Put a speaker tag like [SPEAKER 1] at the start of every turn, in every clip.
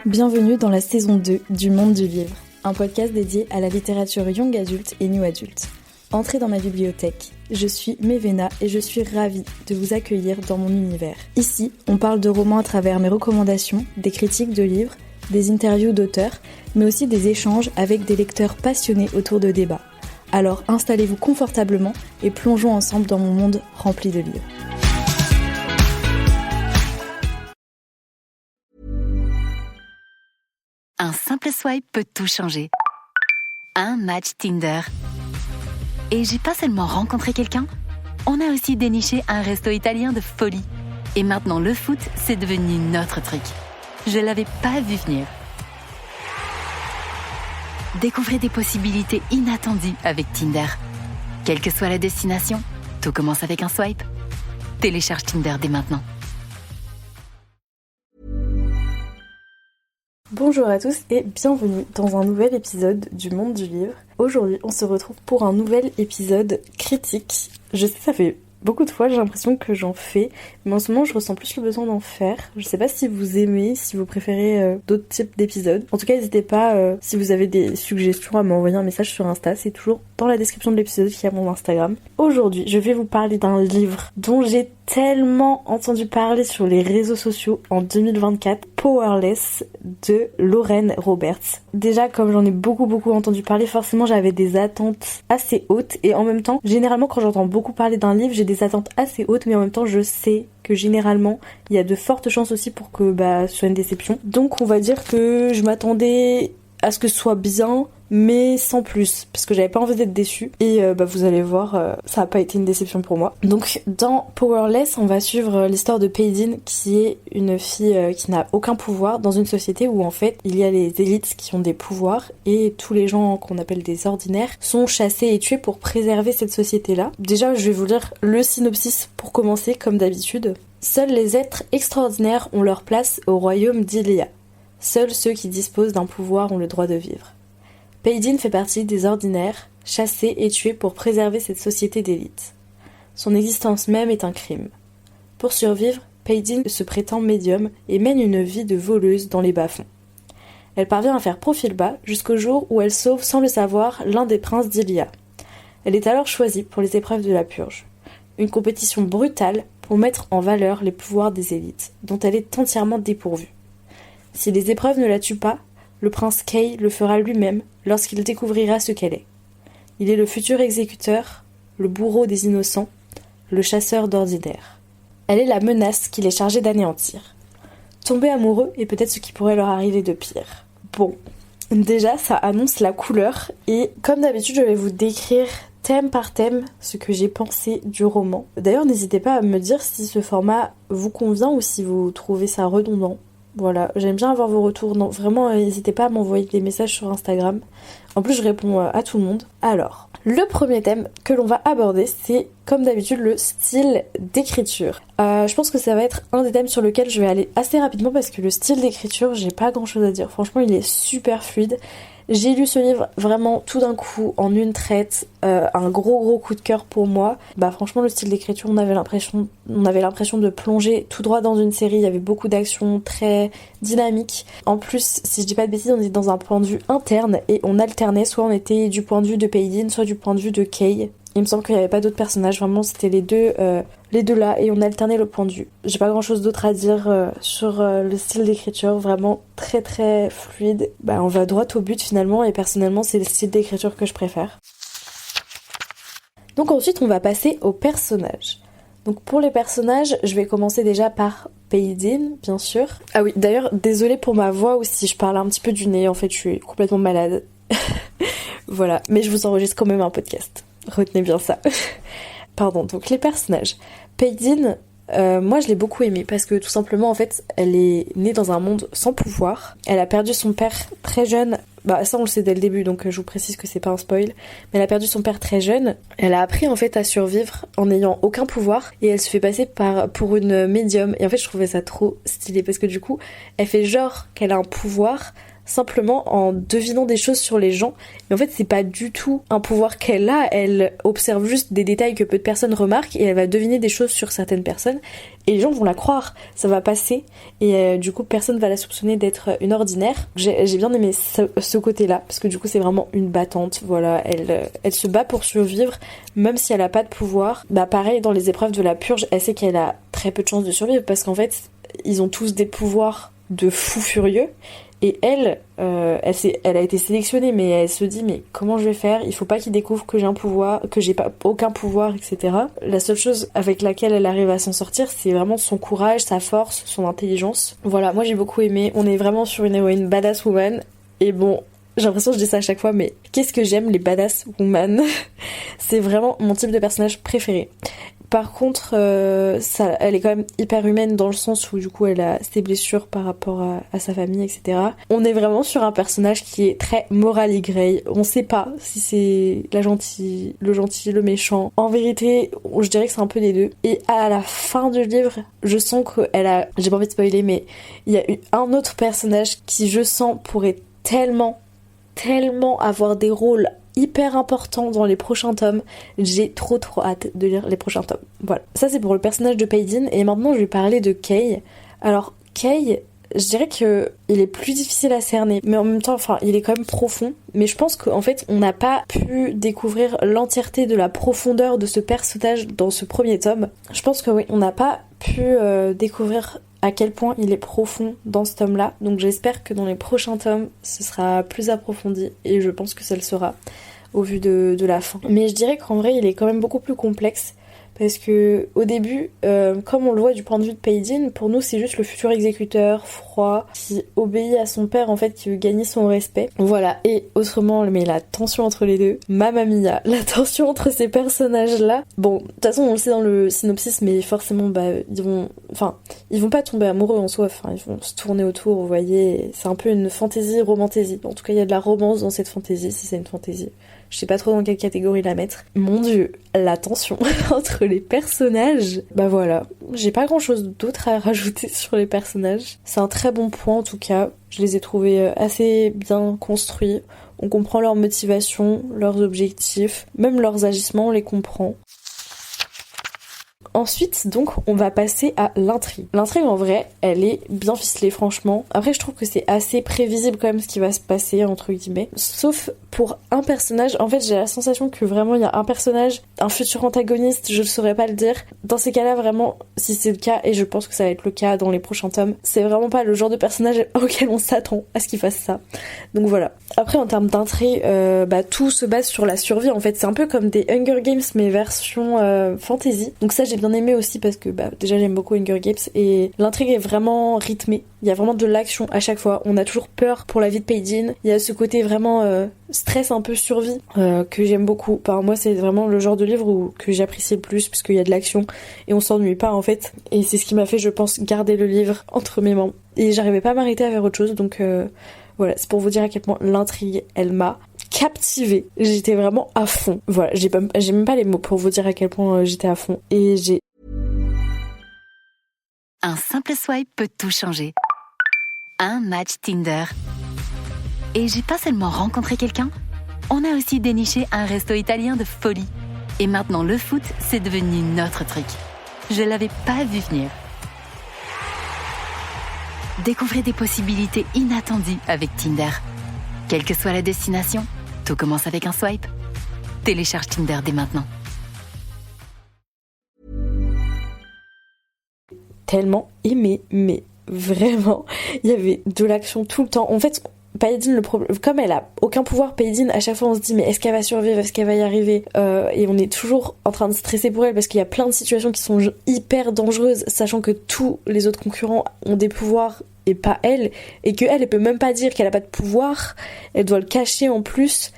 [SPEAKER 1] Bienvenue dans la saison 2 du Monde du Livre, un podcast dédié à la littérature young adulte et new adulte. Entrez dans ma bibliothèque, je suis Mévéna et je suis ravie de vous accueillir dans mon univers. Ici, on parle de romans à travers mes recommandations, des critiques de livres, des interviews d'auteurs, mais aussi des échanges avec des lecteurs passionnés autour de débats. Alors installez-vous confortablement et plongeons ensemble dans mon monde rempli de livres.
[SPEAKER 2] Un simple swipe peut tout changer. Un match Tinder. Et j'ai pas seulement rencontré quelqu'un, on a aussi déniché un resto italien de folie. Et maintenant le foot, c'est devenu notre truc. Je l'avais pas vu venir. Découvrez des possibilités inattendues avec Tinder. Quelle que soit la destination, tout commence avec un swipe. Télécharge Tinder dès maintenant.
[SPEAKER 1] Bonjour à tous et bienvenue dans un nouvel épisode du Monde du Livre. Aujourd'hui, on se retrouve pour un nouvel épisode critique. Je sais, ça fait beaucoup de fois, j'ai l'impression que j'en fais, mais en ce moment, je ressens plus le besoin d'en faire. Je sais pas si vous aimez, si vous préférez d'autres types d'épisodes. En tout cas, n'hésitez pas, si vous avez des suggestions, à m'envoyer un message sur Insta. C'est toujours dans la description de l'épisode qu'il y a mon Instagram. Aujourd'hui, je vais vous parler d'un livre dont j'ai tellement entendu parler sur les réseaux sociaux en 2024, Powerless de Lauren Roberts. Déjà, comme j'en ai beaucoup entendu parler, forcément j'avais des attentes assez hautes et en même temps, généralement quand j'entends beaucoup parler d'un livre, j'ai des attentes assez hautes, mais en même temps je sais que généralement il y a de fortes chances aussi pour que ce soit une déception. Donc on va dire que je m'attendais à ce que ce soit bien, mais sans plus, parce que j'avais pas envie d'être déçue. Et vous allez voir, ça a pas été une déception pour moi. Donc dans Powerless, on va suivre l'histoire de Paydin, qui est une fille qui n'a aucun pouvoir dans une société où en fait il y a les élites qui ont des pouvoirs et tous les gens qu'on appelle des ordinaires sont chassés et tués pour préserver cette société-là. Déjà, je vais vous lire le synopsis pour commencer, comme d'habitude. Seuls les êtres extraordinaires ont leur place au royaume d'Ilia. Seuls ceux qui disposent d'un pouvoir ont le droit de vivre. Paydin fait partie des ordinaires, chassés et tués pour préserver cette société d'élite. Son existence même est un crime. Pour survivre, Paydin se prétend médium et mène une vie de voleuse dans les bas-fonds. Elle parvient à faire profil bas jusqu'au jour où elle sauve sans le savoir l'un des princes d'Ilia. Elle est alors choisie pour les épreuves de la purge. Une compétition brutale pour mettre en valeur les pouvoirs des élites, dont elle est entièrement dépourvue. Si les épreuves ne la tuent pas, le prince Kay le fera lui-même lorsqu'il découvrira ce qu'elle est. Il est le futur exécuteur, le bourreau des innocents, le chasseur d'ordinaires. Elle est la menace qu'il est chargé d'anéantir. Tomber amoureux est peut-être ce qui pourrait leur arriver de pire. Bon, déjà ça annonce la couleur et comme d'habitude je vais vous décrire thème par thème ce que j'ai pensé du roman. D'ailleurs n'hésitez pas à me dire si ce format vous convient ou si vous trouvez ça redondant. Voilà, j'aime bien avoir vos retours. Non, vraiment, n'hésitez pas à m'envoyer des messages sur Instagram. En plus, je réponds à tout le monde. Alors, le premier thème que l'on va aborder, c'est, comme d'habitude, le style d'écriture. Je pense que ça va être un des thèmes sur lequel je vais aller assez rapidement parce que le style d'écriture, j'ai pas grand chose à dire. Franchement, il est super fluide. J'ai lu ce livre vraiment tout d'un coup, en une traite, un gros coup de cœur pour moi. Franchement, le style d'écriture, on avait l'impression de plonger tout droit dans une série. Il y avait beaucoup d'actions très dynamiques. En plus, si je dis pas de bêtises, on était dans un point de vue interne et on alternait. Soit on était du point de vue de Paydin, soit du point de vue de Kay. Il me semble qu'il n'y avait pas d'autres personnages, vraiment c'était les deux là et on alternait le point de vue. J'ai pas grand chose d'autre à dire sur le style d'écriture, vraiment très fluide. On va droit au but finalement et personnellement c'est le style d'écriture que je préfère. Donc ensuite on va passer aux personnages. Donc pour les personnages, je vais commencer déjà par Paydin, bien sûr. Ah oui, d'ailleurs désolée pour ma voix ou si je parle un petit peu du nez, en fait je suis complètement malade. Voilà, mais je vous enregistre quand même un podcast. Retenez bien ça. Pardon, donc les personnages. Paydin, moi je l'ai beaucoup aimée parce que tout simplement en fait elle est née dans un monde sans pouvoir. Elle a perdu son père très jeune. Ça on le sait dès le début donc je vous précise que c'est pas un spoil. Mais elle a perdu son père très jeune. Elle a appris en fait à survivre en n'ayant aucun pouvoir et elle se fait passer pour une médium. Et en fait je trouvais ça trop stylé parce que du coup elle fait genre qu'elle a un pouvoir simplement en devinant des choses sur les gens. Mais en fait, c'est pas du tout un pouvoir qu'elle a. Elle observe juste des détails que peu de personnes remarquent et elle va deviner des choses sur certaines personnes. Et les gens vont la croire, ça va passer. Et du coup, personne va la soupçonner d'être une ordinaire. J'ai bien aimé ce côté-là, parce que du coup, c'est vraiment une battante. Voilà, elle se bat pour survivre, même si elle a pas de pouvoir. Bah pareil, dans les épreuves de la purge, elle sait qu'elle a très peu de chances de survivre, parce qu'en fait, ils ont tous des pouvoirs de fous furieux. Et elle a été sélectionnée, mais elle se dit mais comment je vais faire ? Il faut pas qu'il découvre que j'ai un pouvoir, que j'ai pas aucun pouvoir, etc. La seule chose avec laquelle elle arrive à s'en sortir, c'est vraiment son courage, sa force, son intelligence. Voilà, moi j'ai beaucoup aimé. On est vraiment sur une héroïne badass woman. Et bon, j'ai l'impression que je dis ça à chaque fois, mais qu'est-ce que j'aime les badass woman. C'est vraiment mon type de personnage préféré. Par contre, elle est quand même hyper humaine dans le sens où du coup elle a ses blessures par rapport à sa famille, etc. On est vraiment sur un personnage qui est très Morally Grey. On sait pas si c'est le gentil, le méchant. En vérité, je dirais que c'est un peu des deux. Et à la fin du livre, je sens qu'elle a... J'ai pas envie de spoiler, mais il y a eu un autre personnage qui, je sens, pourrait tellement avoir des rôles hyper important dans les prochains tomes. J'ai trop hâte de lire les prochains tomes. Voilà. Ça c'est pour le personnage de Paydin et maintenant je vais parler de Kay. Alors Kay, je dirais que il est plus difficile à cerner, mais en même temps, enfin, il est quand même profond. Mais je pense qu'en fait, on n'a pas pu découvrir l'entièreté de la profondeur de ce personnage dans ce premier tome. Je pense que oui, on n'a pas pu découvrir à quel point il est profond dans ce tome-là. Donc j'espère que dans les prochains tomes, ce sera plus approfondi et je pense que ça le sera au vu de la fin. Mais je dirais qu'en vrai, il est quand même beaucoup plus complexe parce que au début, comme on le voit du point de vue de Paydin, pour nous c'est juste le futur exécuteur froid qui obéit à son père en fait, qui veut gagner son respect. Voilà, et autrement, mais la tension entre les deux, Mamma Mia, la tension entre ces personnages-là. Bon, de toute façon on le sait dans le synopsis, mais forcément ils vont pas tomber amoureux en soi, enfin ils vont se tourner autour, vous voyez, c'est un peu une fantaisie romantésie. En tout cas, il y a de la romance dans cette fantaisie, si c'est une fantaisie. Je sais pas trop dans quelle catégorie la mettre. Mon dieu, la tension entre les personnages. Bah voilà, j'ai pas grand chose d'autre à rajouter sur les personnages. C'est un très bon point en tout cas. Je les ai trouvés assez bien construits. On comprend leurs motivations, leurs objectifs, même leurs agissements, on les comprend. Ensuite, donc, on va passer à l'intrigue. L'intrigue, en vrai, elle est bien ficelée, franchement. Après, je trouve que c'est assez prévisible quand même ce qui va se passer, entre guillemets. Sauf pour un personnage. En fait, j'ai la sensation que vraiment, il y a un personnage, un futur antagoniste, je ne saurais pas le dire. Dans ces cas-là, vraiment, si c'est le cas, et je pense que ça va être le cas dans les prochains tomes, c'est vraiment pas le genre de personnage auquel on s'attend à ce qu'il fasse ça. Donc voilà. Après, en termes d'intrigue, tout se base sur la survie, en fait. C'est un peu comme des Hunger Games, mais version fantasy. Donc ça, j'ai bien aimé aussi parce que déjà j'aime beaucoup Hunger Games et l'intrigue est vraiment rythmée. Il y a vraiment de l'action à chaque fois. On a toujours peur pour la vie de Paydin. Il y a ce côté vraiment stress un peu survie que j'aime beaucoup. Enfin, moi c'est vraiment le genre de livre que j'apprécie le plus puisqu'il y a de l'action et on s'ennuie pas en fait. Et c'est ce qui m'a fait, je pense, garder le livre entre mes mains. Et j'arrivais pas à m'arrêter à faire autre chose, donc voilà, c'est pour vous dire à quel point l'intrigue, elle m'a captivée. J'étais vraiment à fond. Voilà, j'ai même pas les mots pour vous dire à quel point j'étais à fond. Et j'ai...
[SPEAKER 2] Un simple swipe peut tout changer. Un match Tinder. Et j'ai pas seulement rencontré quelqu'un, on a aussi déniché un resto italien de folie. Et maintenant le foot, c'est devenu notre truc. Je l'avais pas vu venir. Découvrez des possibilités inattendues avec Tinder. Quelle que soit la destination, tout commence avec un swipe. Télécharge Tinder dès maintenant.
[SPEAKER 1] Tellement aimé, mais vraiment, il y avait de l'action tout le temps. En fait, Paydin, le problème, comme elle a aucun pouvoir, Paydin, à chaque fois on se dit mais est-ce qu'elle va survivre, est-ce qu'elle va y arriver, et on est toujours en train de stresser pour elle parce qu'il y a plein de situations qui sont hyper dangereuses, sachant que tous les autres concurrents ont des pouvoirs et pas elle, et que elle peut même pas dire qu'elle a pas de pouvoir, elle doit le cacher en plus.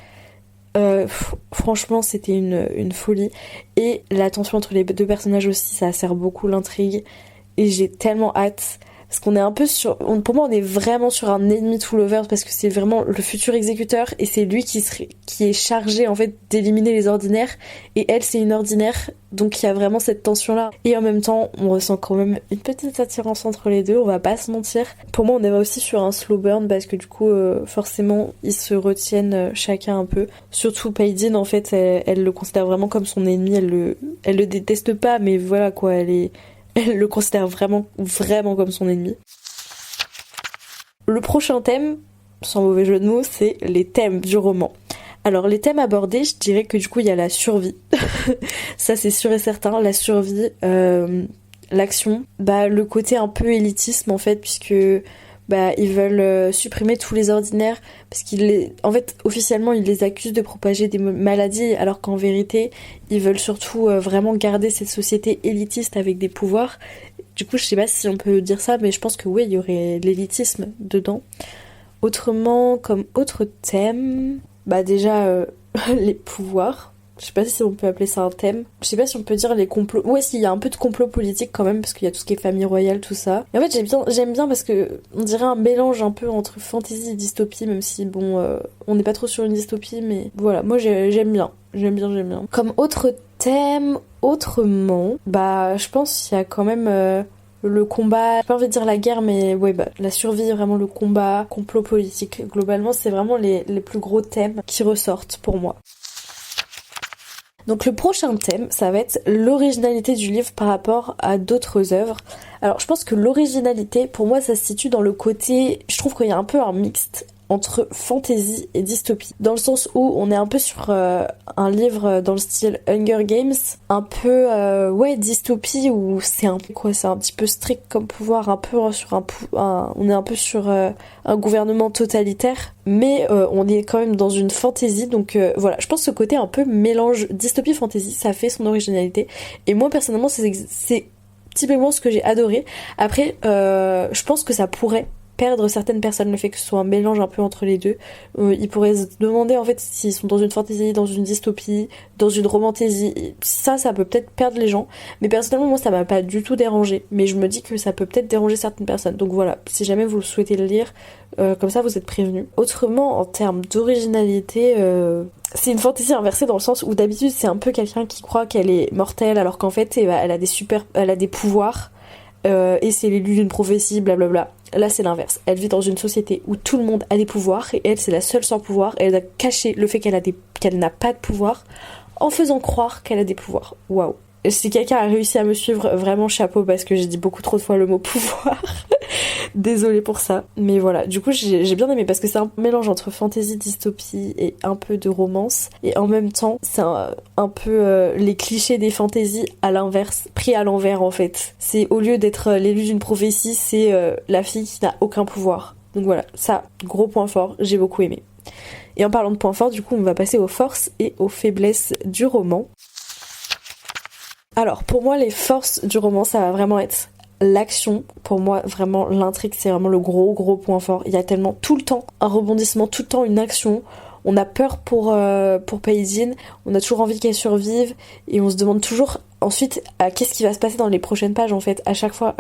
[SPEAKER 1] Franchement c'était une folie, et la tension entre les deux personnages aussi, ça sert beaucoup l'intrigue, et j'ai tellement hâte. Parce qu'on est un peu pour moi on est vraiment sur un ennemi to lovers parce que c'est vraiment le futur exécuteur et c'est lui qui est chargé en fait d'éliminer les ordinaires et elle c'est une ordinaire, donc il y a vraiment cette tension là. Et en même temps on ressent quand même une petite attirance entre les deux, on va pas se mentir. Pour moi on est aussi sur un slow burn parce que du coup forcément ils se retiennent chacun un peu. Surtout Paydin en fait elle le considère vraiment comme son ennemi, elle le déteste pas mais voilà quoi, elle le considère vraiment, vraiment comme son ennemi. Le prochain thème, sans mauvais jeu de mots, c'est les thèmes du roman. Alors les thèmes abordés, je dirais que du coup il y a la survie. Ça c'est sûr et certain, la survie, l'action, le côté un peu élitisme en fait, puisque ils veulent supprimer tous les ordinaires parce en fait officiellement ils les accusent de propager des maladies alors qu'en vérité ils veulent surtout vraiment garder cette société élitiste avec des pouvoirs. Du coup je sais pas si on peut dire ça mais je pense que oui il y aurait l'élitisme dedans. Autrement comme autre thème, déjà les pouvoirs. Je sais pas si on peut appeler ça un thème. Je sais pas si on peut dire les complots. Ouais, s'il y a un peu de complot politique quand même, parce qu'il y a tout ce qui est famille royale, tout ça. Et en fait, j'aime bien parce que on dirait un mélange un peu entre fantasy et dystopie, même si on n'est pas trop sur une dystopie, mais voilà, moi j'aime bien. J'aime bien. Comme autre thème, autrement, je pense qu'il y a quand même le combat, j'ai pas envie de dire la guerre, mais ouais, la survie, vraiment le combat, complot politique. Globalement, c'est vraiment les plus gros thèmes qui ressortent pour moi. Donc le prochain thème, ça va être l'originalité du livre par rapport à d'autres œuvres. Alors je pense que l'originalité, pour moi, ça se situe dans le côté... Je trouve qu'il y a un peu un mixte entre fantasy et dystopie. Dans le sens où on est un peu sur un livre dans le style Hunger Games, un peu dystopie où c'est un petit peu strict comme pouvoir, un peu sur on est un peu sur un gouvernement totalitaire, mais on est quand même dans une fantasy, donc voilà, je pense que ce côté un peu mélange dystopie fantasy, ça fait son originalité. Et moi personnellement c'est typiquement ce que j'ai adoré. Après je pense que ça pourrait perdre certaines personnes, le fait que ce soit un mélange un peu entre les deux. Ils pourraient se demander en fait s'ils sont dans une fantasy, dans une dystopie, dans une romantaisie. Ça peut peut-être perdre les gens. Mais personnellement, moi, ça m'a pas du tout dérangé. Mais je me dis que ça peut peut-être déranger certaines personnes. Donc voilà, si jamais vous souhaitez le lire, comme ça vous êtes prévenus. Autrement, en termes d'originalité, c'est une fantasy inversée dans le sens où d'habitude c'est un peu quelqu'un qui croit qu'elle est mortelle alors qu'en fait elle a des pouvoirs. Et c'est l'élu d'une prophétie, blablabla. Là c'est l'inverse. Elle vit dans une société où tout le monde a des pouvoirs et elle c'est la seule sans pouvoir et elle a caché le fait qu'elle n'a pas de pouvoir en faisant croire qu'elle a des pouvoirs. Waouh. Si quelqu'un a réussi à me suivre, vraiment chapeau parce que j'ai dit beaucoup trop de fois le mot pouvoir. Désolée pour ça. Mais voilà, du coup j'ai bien aimé parce que c'est un mélange entre fantasy, dystopie et un peu de romance. Et en même temps, c'est un peu les clichés des fantaisies à l'inverse, pris à l'envers en fait. C'est au lieu d'être l'élu d'une prophétie, c'est la fille qui n'a aucun pouvoir. Donc voilà, ça, gros point fort, j'ai beaucoup aimé. Et en parlant de points forts, du coup on va passer aux forces et aux faiblesses du roman. Alors pour moi les forces du roman ça va vraiment être l'action. Pour moi vraiment l'intrigue c'est vraiment le gros point fort. Il y a tellement tout le temps un rebondissement, tout le temps une action. On a peur pour Paydin, on a toujours envie qu'elle survive et on se demande toujours ensuite qu'est-ce qui va se passer dans les prochaines pages en fait, à chaque fois.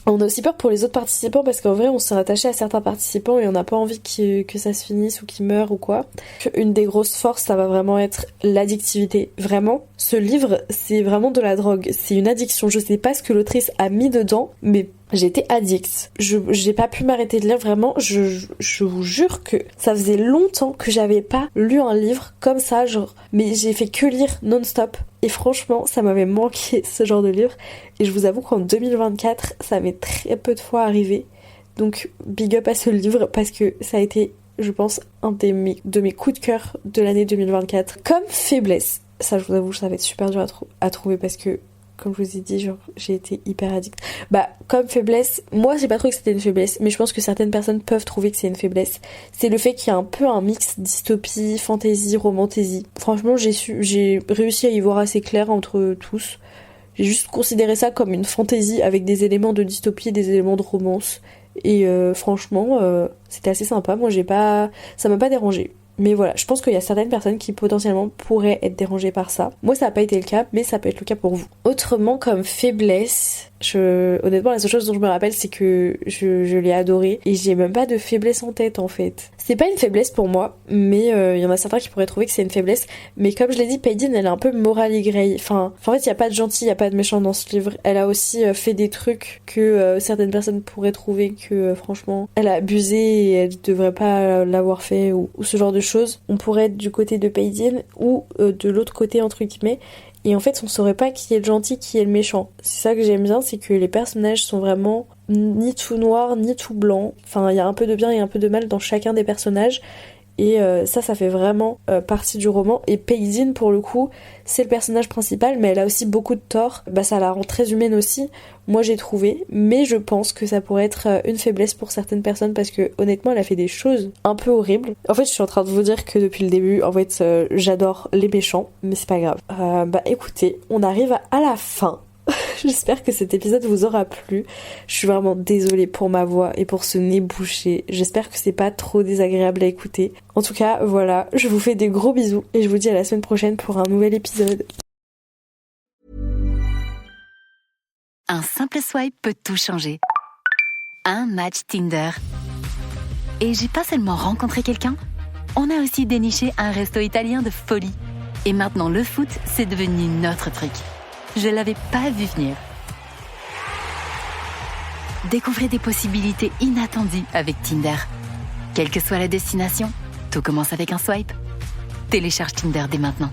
[SPEAKER 1] On a aussi peur pour les autres participants parce qu'en vrai on s'est attaché à certains participants et on n'a pas envie que ça se finisse ou qu'ils meurent ou quoi. Une des grosses forces ça va vraiment être l'addictivité. Vraiment, ce livre c'est vraiment de la drogue, c'est une addiction. Je sais pas ce que l'autrice a mis dedans mais j'étais addict. J'ai pas pu m'arrêter de lire vraiment. Je vous jure que ça faisait longtemps que j'avais pas lu un livre comme ça, genre. Mais j'ai fait que lire non-stop. Et franchement, ça m'avait manqué ce genre de livre. Et je vous avoue qu'en 2024, ça m'est très peu de fois arrivé. Donc big up à ce livre parce que ça a été, je pense, un de mes coups de cœur de l'année 2024. Comme faiblesse, ça je vous avoue, ça va être super dur à trouver parce que comme je vous ai dit, genre, j'ai été hyper addict. Comme faiblesse, moi j'ai pas trouvé que c'était une faiblesse, mais je pense que certaines personnes peuvent trouver que c'est une faiblesse. C'est le fait qu'il y a un peu un mix dystopie, fantasy, romantaisie. Franchement, j'ai réussi à y voir assez clair entre tous. J'ai juste considéré ça comme une fantaisie avec des éléments de dystopie et des éléments de romance. Et franchement, c'était assez sympa. Moi, ça m'a pas dérangé. Mais voilà, je pense qu'il y a certaines personnes qui potentiellement pourraient être dérangées par ça. Moi, ça n'a pas été le cas, mais ça peut être le cas pour vous. Autrement, comme faiblesse, honnêtement, la seule chose dont je me rappelle, c'est que je l'ai adoré et j'ai même pas de faiblesse en tête en fait. C'est pas une faiblesse pour moi, mais il y en a certains qui pourraient trouver que c'est une faiblesse. Mais comme je l'ai dit, Paydin, elle est un peu morale et grey. Enfin, en fait, il y a pas de gentil, il y a pas de méchant dans ce livre. Elle a aussi fait des trucs que certaines personnes pourraient trouver que franchement, elle a abusé et elle devrait pas l'avoir fait ou ce genre de choses. On pourrait être du côté de Paydin ou de l'autre côté entre guillemets. Et en fait, on saurait pas qui est le gentil, qui est le méchant. C'est ça que j'aime bien, c'est que les personnages sont vraiment ni tout noir, ni tout blanc. Enfin, il y a un peu de bien et un peu de mal dans chacun des personnages. Et ça fait vraiment partie du roman. Et Paydin, pour le coup, c'est le personnage principal, mais elle a aussi beaucoup de torts. Ça la rend très humaine aussi, moi j'ai trouvé. Mais je pense que ça pourrait être une faiblesse pour certaines personnes, parce que honnêtement, elle a fait des choses un peu horribles. En fait, je suis en train de vous dire que depuis le début, en fait, j'adore les méchants, mais c'est pas grave. Écoutez, on arrive à la fin. J'espère que cet épisode vous aura plu. Je suis vraiment désolée pour ma voix et pour ce nez bouché. J'espère que c'est pas trop désagréable à écouter. En tout cas, voilà, je vous fais des gros bisous et je vous dis à la semaine prochaine pour un nouvel épisode.
[SPEAKER 2] Un simple swipe peut tout changer. Un match Tinder. Et j'ai pas seulement rencontré quelqu'un, on a aussi déniché un resto italien de folie. Et maintenant le foot, c'est devenu notre truc. Je l'avais pas vu venir. Découvrez des possibilités inattendues avec Tinder. Quelle que soit la destination, tout commence avec un swipe. Télécharge Tinder dès maintenant.